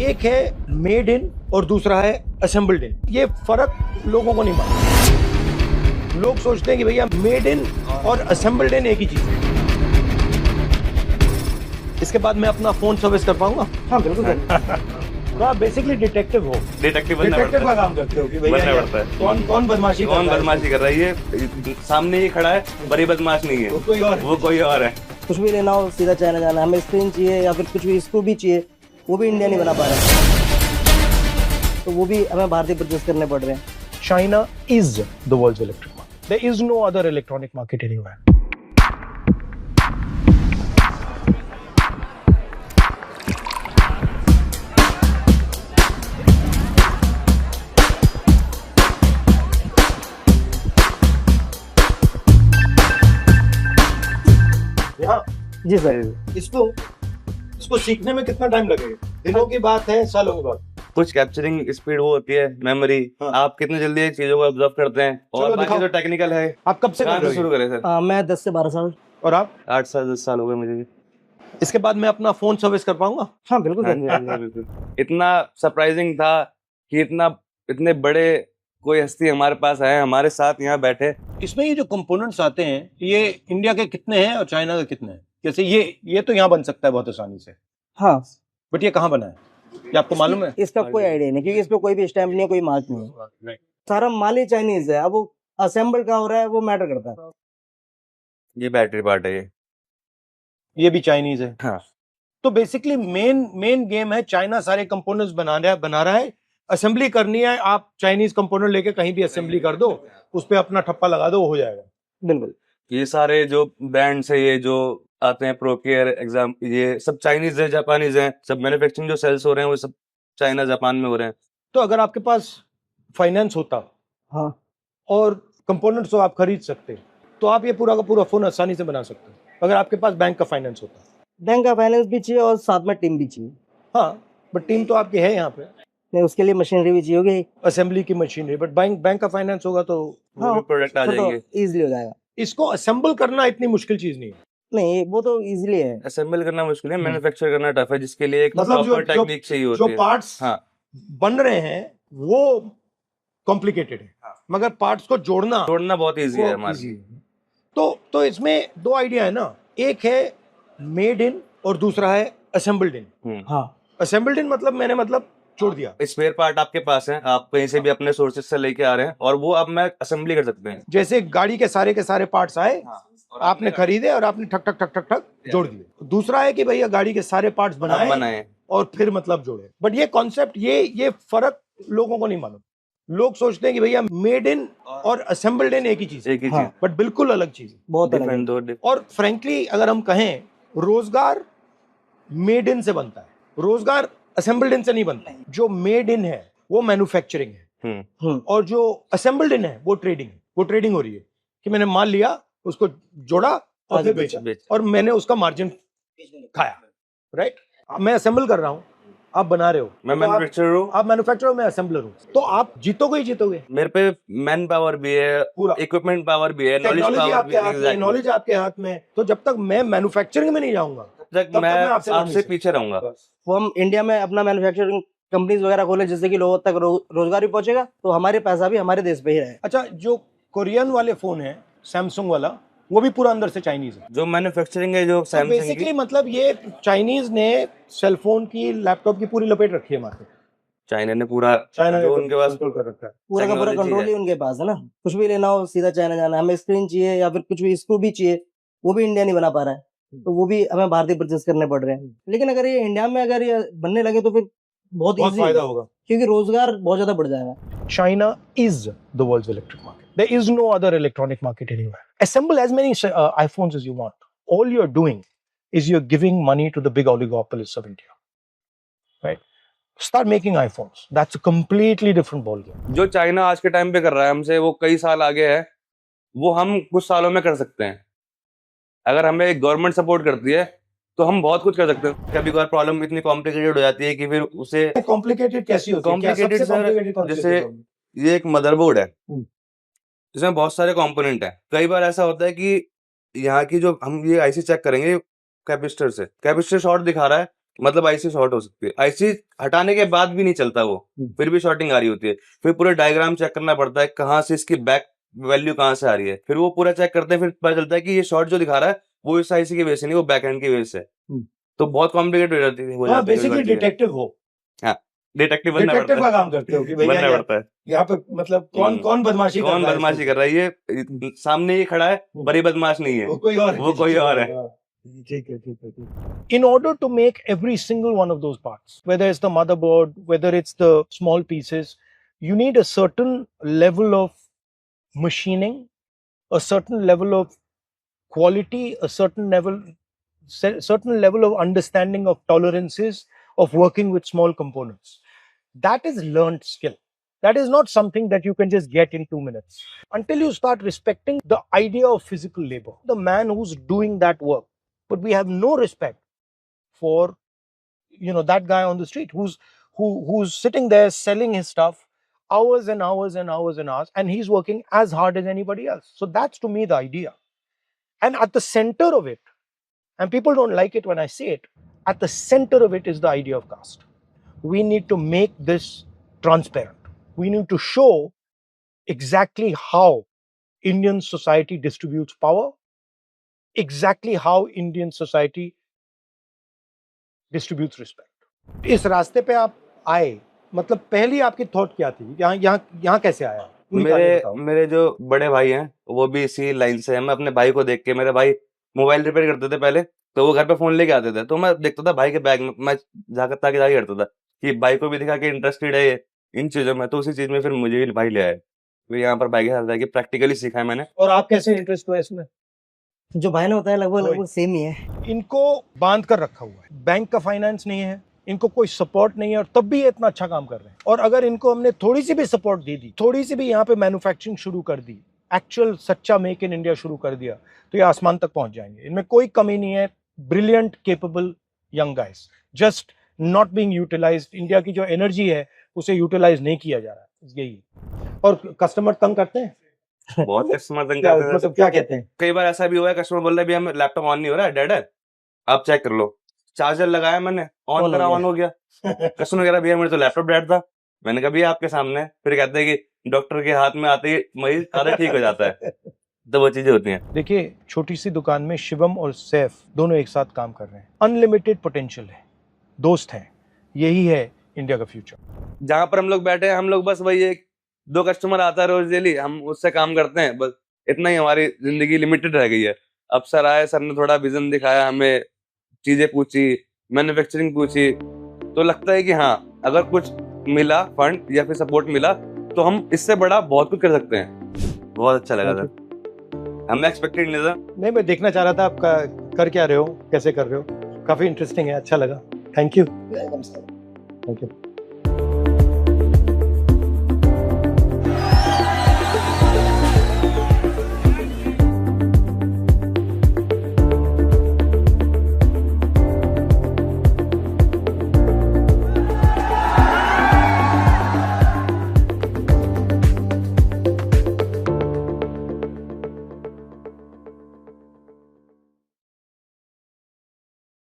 एक है made in और दूसरा है असेंबल्ड इन। ये फर्क लोगों को नहीं मालूम। लोग सोचते हैं कि भैया मेड इन और असेंबल्ड इन एक ही चीज है। इसके बाद मैं अपना फोन सर्विस कर पाऊंगा? हाँ बिल्कुल। तो आप बेसिकली डिटेक्टिव हो। डिटेक्टिव का काम करते हो कि भैया पड़ता है। कौन बदमाशी कर रहा है, ये सामने ही खड़ा है, बड़ी बदमाश नहीं है, वो कोई और है। कुछ भी लेना हो सीधा चाइना जाना है। हमें स्क्रीन चाहिए या फिर कुछ भी स्क्रू भी चाहिए, वो भी इंडिया नहीं बना पा रहा है, तो वो भी हमें भारतीय परचेस करने पड़ रहे हैं। China is the world's electric market. There is no other electronic market anywhere. हाँ, जी सर। इसको सीखने में कितना टाइम लगेगा? दिनों की बात है, सालों की बात? कुछ कैप्चरिंग स्पीड वो होती है, मेमोरी। हाँ। आप कितने जल्दी चीजों को ऑब्जर्व करते हैं, चलो और बाकी दिखाओ। जो टेक्निकल है। आप कब से कहाँ कर से शुरू रहे हो? करें सर? मैं 10 से 12 साल। और आप? 8 साल 10 साल हो गए मुझे भी। इसके बाद मैं अपना फोन सर्विस कर पाऊंगा? हाँ बिल्कुल हाँ सर। जी, हाँ जी, बिल्कुल। इतना सरप्राइजिंग था कि इतने बड़े कोई हस्ती हमारे पास आए, हमारे साथ यहाँ बैठे। इसमें ये जो कंपोनेंट्स आते हैं, ये इंडिया के कितने हैं और चाइना के कितने हैं? जैसे ये तो यहाँ बन सकता है बहुत आसानी से, हाँ, बट ये कहाँ बना है? ये आपको मालूम है? इसका कोई आइडिया नहीं, क्योंकि इस पे कोई भी स्टैम्प नहीं है, कोई मार्क नहीं है। सारा माल ही चाइनीज है। अब वो असेंबल कहाँ हो रहा है वो मैटर करता है। ये बैटरी पार्ट है ये भी चाइनीज है। हाँ। तो बेसिकली मेन गेम है, चाइना सारे कंपोनेंट्स बना रहा है, असेंबली करनी है। आप चाइनीज कंपोनेंट लेके कहीं भी असेंबली कर दो, उस पे अपना ठप्पा लगा दो, हो जाएगा। बिल्कुल। ये सारे जो ब्रांड्स है, ये जो आते हैं, प्रोकेयर एग्जाम, ये सब चाइनीज है, जापानीज हैं। सब मैन्युफैक्चरिंग जो सेल्स हो रहे हैं वो सब चाइना जापान में हो रहे हैं। तो अगर आपके पास फाइनेंस होता, हाँ, और कंपोनेंट्स तो आप खरीद सकते, तो आप ये पूरा का पूरा फोन आसानी से बना सकते अगर आपके पास बैंक का फाइनेंस होता। बैंक का फाइनेंस भी चाहिए और साथ में टीम भी चाहिए। हाँ, बट टीम तो आपकी है यहाँ पे, नहीं, उसके लिए मशीनरी भी चाहिए होगी, असेंबली की मशीनरी। बट बैंक का फाइनेंस होगा तो वो भी प्रोडक्ट आ जाएंगे। इजीली हो जाएगा। इसको असेंबल करना इतनी मुश्किल चीज नहीं है। नहीं, वो तो इजीली है। असेंबल करना मुश्किल है, मैन्युफैक्चर करना टफ है, जिसके लिए एक मतलब प्रॉपर टेक्निक चाहिए होती जो है। पार्ट्स हाँ, बन रहे हैं वो कॉम्प्लिकेटेड है, मगर पार्ट्स को जोड़ना बहुत इजी है वो हमारे easy लिए। है। तो इसमें दो आइडिया है ना, एक है मेड इन और दूसरा है असेंबल्ड इन। हाँ, असेंबल्ड इन मतलब जोड़ दिया। स्पेयर पार्ट आपके पास है, आप कहीं से भी अपने सोर्सेज से लेके आ रहे हैं, और वो अब मैं असेंबली कर सकते हैं। जैसे गाड़ी के सारे पार्ट्स आए, आपने खरीदे और आपने ठक ठक ठक ठक ठक जोड़ दिए। दूसरा है कि भैया गाड़ी के सारे पार्ट्स बनाए और फिर मतलब जोड़े। बट ये कॉन्सेप्ट, ये फर्क लोगों को नहीं मालूम। लोग सोचते हैं कि भैया मेड इन और असेंबल्ड इन एक ही चीज है, हाँ। बट बिल्कुल अलग चीज है, बहुत अलग है। डिफरेंट। और फ्रेंकली अगर हम कहें, रोजगार मेड इन से बनता है, रोजगार असेंबल्ड इन से नहीं बनता। जो मेड इन है वो मैन्युफैक्चरिंग है, और जो असेंबल्ड इन है वो ट्रेडिंग है। वो ट्रेडिंग हो रही है कि मैंने माल लिया, उसको जोड़ा और फिर बेचा, और मैंने उसका मार्जिन खाया। राइट? मैं असेंबल कर रहा हूँ, आप बना रहे हो। मैं मैन्युफैक्चरर हूँ, आप मैन्युफैक्चरर हो, मैं असेंबलर हूँ। तो आप जीतोगे ही जीतोगे। मेरे पे मैन पावर भी है, पूरा इक्विपमेंट पावर भी है, नॉलेज टेक्नोलॉजी पावर आपके हाथ में, नॉलेज आपके हाथ में। तो जब तक मैं मैन्युफैक्चरिंग में नहीं जाऊंगा, तक तब मैं आपसे आपसे पीछे रहूंगा। वो हम इंडिया में अपना मैन्युफैक्चरिंग कंपनीज वगैरह खोले, जिससे कि लोगों तक रोजगार भी पहुंचेगा, तो हमारे पैसा भी हमारे देश पे ही रहे। अच्छा, जो कोरियन वाले फोन है, सैमसंग वाला, वो भी पूरा अंदर से चाइनीज है। जो मैन्युफैक्चरिंग है, जो तो सैमसंग बेसिकली की, मतलब ये चाइनीज ने सेलफोन की, लैपटॉप की पूरी लपेट रखी है मार्केट। चाइना ने पूरा, चाइना ने जो उनके पास कंट्रोल कर रखा है। पूरा का पूरा टेक्नोलॉजी कंट्रोल है। ही उनके पास है ना। कुछ भी लेना हो सीधा चाइना जाना है। हमें स्क्रीन चाहिए या फिर कुछ भी स्क्रू भी चाहिए, वो भी इंडिया नहीं बना पा रहा है, तो वो भी हमें भारतीय परचेस करने पड़ रहे हैं। लेकिन अगर ये इंडिया में अगर ये बनने लगे तो फिर बहुत बहुत ईजी फायदा होगा, क्योंकि रोजगार बहुत ज्यादा बढ़ जाएगा। China is the world's electric market. There is no other electronic market anywhere. Assemble as many iPhones as you want. All you're doing is you're giving money to the big oligopolists of India. Right? Start making iPhones. That's a completely different ballgame. जो China आज के time पे कर रहा है हमसे, वो कई साल आगे है, वो हम कुछ सालों में कर सकते हैं। अगर हमें गवर्नमेंट सपोर्ट करती है तो हम बहुत कुछ कर सकते हैं। कभी कभार प्रॉब्लम इतनी कॉम्प्लिकेटेड हो जाती है कि फिर उसे Complicated कैसी होती है? कॉम्प्लिकेटेड सर, जैसे ये एक मदरबोर्ड है, जिसमें बहुत सारे कंपोनेंट हैं। कई बार ऐसा होता है कि यहाँ की जो हम ये आईसी चेक करेंगे कैपेसिटर से, कैपेसिटर शॉर्ट दिखा रहा है, मतलब आईसी शॉर्ट हो सकती है, आईसी हटाने के बाद भी नहीं चलता वो, फिर भी शॉर्टिंग आ रही होती है, फिर पूरा डायग्राम चेक करना पड़ता है कहाँ से इसकी बैक वैल्यू कहाँ से आ रही है, फिर वो पूरा चेक करते हैं, फिर पता चलता है कि ये शॉर्ट जो दिखा रहा है वो इस आईसी की वजह से नहीं, वो बैक एंड की वजह से है। तो बहुत कॉम्प्लिकेटेड हो जाती है, हो हाँ, जाती है बेसिकली डिटेक्टिव हो, हाँ, डिटेक्टिव बनना डिटेक्टिव पड़ता का है, काम करते हो कि भैया बनना पड़ता है, यहाँ पे मतलब कौन कौन बदमाशी कर कौन रहा है, बदमाशी कर रहा है, ये सामने ये खड़ा है पर ये बदमाश नहीं है, वो कोई और वो कोई और है। ठीक है, ठीक है, ठीक है. In order to make every single one of those parts, whether it's the motherboard, whether it's the small pieces, you need a certain level of machining, a certain level of quality, a certain level of understanding of tolerances of working with small components. That is learned skill. That is not something that you can just get in 2 minutes. Until you start respecting the idea of physical labor, the man who's doing that work. But we have no respect for, you know, that guy on the street who's sitting there selling his stuff hours and hours and hours and hours, and he's working as hard as anybody else. So that's to me the idea. And at the center of it, and people don't like it when I say it, at the center of it is the idea of caste. We need to make this transparent. We need to show exactly how Indian society distributes power, exactly how Indian society distributes respect. इस रास्ते पे आप आए, मतलब पहली आपकी thought क्या थी? यहाँ कैसे आया? मेरे जो बड़े भाई हैं वो भी इसी लाइन से हैं। मैं अपने भाई को देख के, मेरे भाई मोबाइल रिपेयर करते थे पहले, तो वो घर पे फोन लेके आते थे, तो मैं देखता था भाई के बैग में, मैं जाकर ताकि करता था कि भाई को भी दिखा कि इंटरेस्टेड है इन चीजों में, तो उसी चीज में फिर मुझे भी भाई ले आए, तो यहाँ पर भाई के साथ जाके प्रैक्टिकली सीखा है मैंने। और आप कैसे इंटरेस्ट हुआ इसमें? जो भाई ने बताया लगभग सेम ही है। इनको बांध कर रखा हुआ है, बैंक का फाइनेंस नहीं है, इनको कोई सपोर्ट नहीं है, और तब भी ये इतना अच्छा काम कर रहे हैं। और अगर इनको हमने थोड़ी सी भी सपोर्ट दे दी, थोड़ी सी भी यहाँ पे मैन्युफैक्चरिंग शुरू कर दी, एक्चुअल सच्चा मेक इन इंडिया शुरू कर दिया, तो ये आसमान तक पहुंच जाएंगे। इनमें कोई कमी नहीं है। Brilliant, capable young guys, just not being utilized. India की जो एनर्जी है उसे यूटिलाइज नहीं किया जा रहा है, यही। और कस्टमर तंग करते हैं, बहुत कस्टमर तंग करते हैं। मतलब क्या कहते हैं? कई बार ऐसा भी हुआ है, कस्टमर बोल रहा है हम लैपटॉप ऑन नहीं हो रहा है, डेड है, आप चेक कर लो। चार्जर लगाया मैंने, ऑन करा, ऑन हो गया। कस्टमर कह रहा भैया मेरे तो लैपटॉप डेड था। मैंने कहा भैया आपके सामने। फिर कहते हैं कि डॉक्टर के हाथ में आते ही मरीज आधा ठीक हो जाता है। तो वो चीजें होती हैं। देखिए, छोटी सी दुकान में शिवम और सैफ दोनों एक साथ काम कर रहे हैं। अनलिमिटेड पोटेंशियल है, दोस्त हैं, यही है इंडिया का फ्यूचर। जहां पर हम लोग बैठे हैं, हम लोग बस वही एक दो कस्टमर आता है रोज डेली, हम उससे काम करते हैं, बस इतना ही हमारी जिंदगी लिमिटेड रह गई है। अब सर आए, सर ने थोड़ा विजन दिखाया, हमें चीजें पूछी, मैन्युफैक्चरिंग पूछी, तो लगता है कि हाँ, अगर कुछ मिला फंड या फिर सपोर्ट मिला तो हम इससे बड़ा बहुत कुछ कर सकते हैं। बहुत अच्छा लगा सर, हमने एक्सपेक्टेड नहीं था। नहीं, मैं देखना चाह रहा था आपका कर क्या रहे हो, कैसे कर रहे हो। काफी इंटरेस्टिंग है, अच्छा लगा। Thank you. Welcome sir. Thank you.